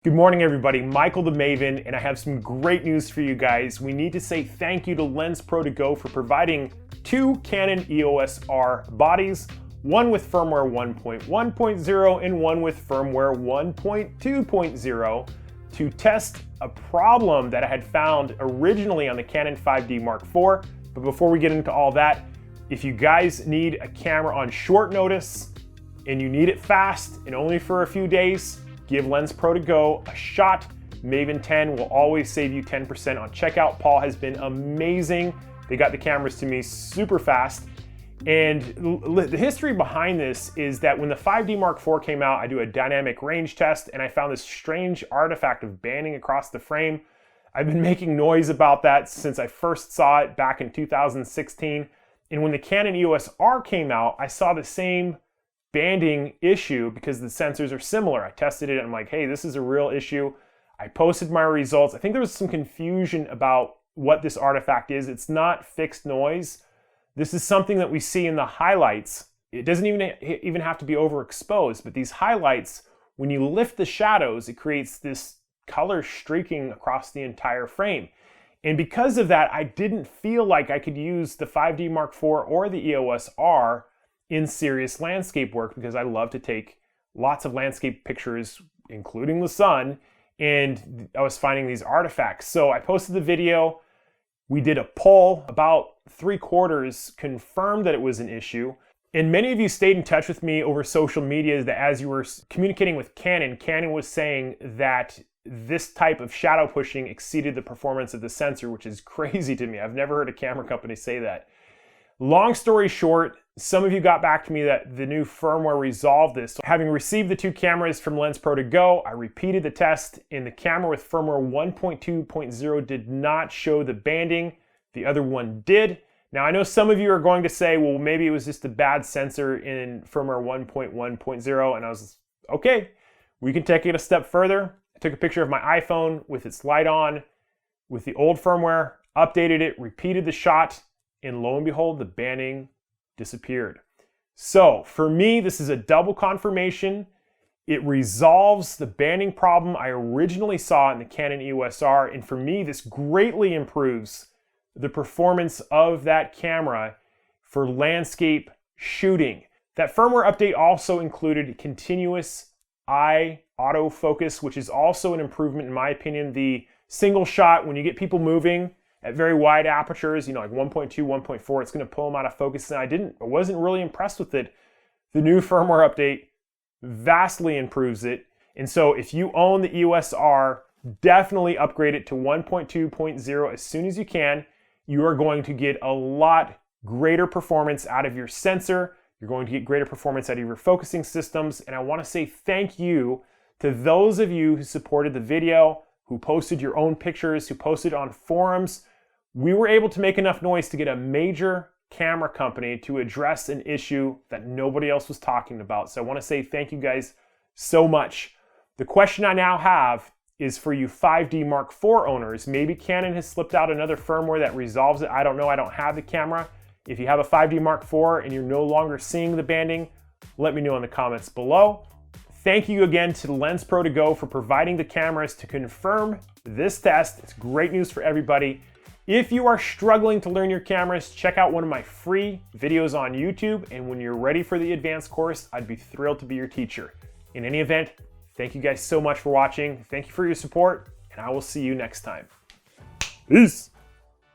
Good morning, everybody. Michael the Maven, and I have some great news for you guys. We need to say thank you to LensPro2Go for providing two Canon EOS R bodies, one with Firmware 1.1.0 and one with Firmware 1.2.0 to test a problem that I had found originally on the Canon 5D Mark IV. But before we get into all that, if you guys need a camera on short notice and you need it fast and only for a few days, give LensPro2Go a shot. Maven 10 will always save you 10% on checkout. Paul has been amazing. They got the cameras to me super fast. And the history behind this is that when the 5D Mark IV came out, I do a dynamic range test and I found this strange artifact of banding across the frame. I've been making noise about that since I first saw it back in 2016. And when the Canon EOS R came out, I saw the same banding issue because the sensors are similar. I tested it and I'm like, hey, this is a real issue. I posted my results. I think there was some confusion about what this artifact is. It's not fixed noise. This is something that we see in the highlights. It doesn't even have to be overexposed, but these highlights, when you lift the shadows, it creates this color streaking across the entire frame. And because of that, I didn't feel like I could use the 5D Mark IV or the EOS R in serious landscape work because I love to take lots of landscape pictures, including the sun, and I was finding these artifacts. So I posted the video, we did a poll, about 3/4 confirmed that it was an issue. And many of you stayed in touch with me over social media that as you were communicating with Canon, Canon was saying that this type of shadow pushing exceeded the performance of the sensor, which is crazy to me. I've never heard a camera company say that. Long story short, some of you got back to me that the new firmware resolved this. So having received the two cameras from LensPro2Go, I repeated the test, and the camera with firmware 1.2.0 did not show the banding. The other one did. Now I know some of you are going to say, well, maybe it was just a bad sensor in firmware 1.1.0, and I was, okay, we can take it a step further. I took a picture of my iPhone with its light on, with the old firmware, updated it, repeated the shot, and lo and behold, the banding disappeared. So for me, this is a double confirmation. It resolves the banding problem I originally saw in the Canon EOS R, and for me, this greatly improves the performance of that camera for landscape shooting. That firmware update also included continuous eye autofocus, which is also an improvement in my opinion. The single shot, when you get people moving at very wide apertures, you know, like 1.2, 1.4, it's going to pull them out of focus. And I wasn't really impressed with it. The new firmware update vastly improves it. And so if you own the EOS R, definitely upgrade it to 1.2.0 as soon as you can. You are going to get a lot greater performance out of your sensor. You're going to get greater performance out of your focusing systems. And I want to say thank you to those of you who supported the video, who posted your own pictures, who posted on forums. We were able to make enough noise to get a major camera company to address an issue that nobody else was talking about. So I want to say thank you guys so much. The question I now have is for you 5D Mark IV owners. Maybe Canon has slipped out another firmware that resolves it. I don't know. I don't have the camera. If you have a 5D Mark IV and you're no longer seeing the banding, let me know in the comments below. Thank you again to LensPro2Go for providing the cameras to confirm this test. It's great news for everybody. If you are struggling to learn your cameras, check out one of my free videos on YouTube. And when you're ready for the advanced course, I'd be thrilled to be your teacher. In any event, thank you guys so much for watching. Thank you for your support, and I will see you next time. Peace.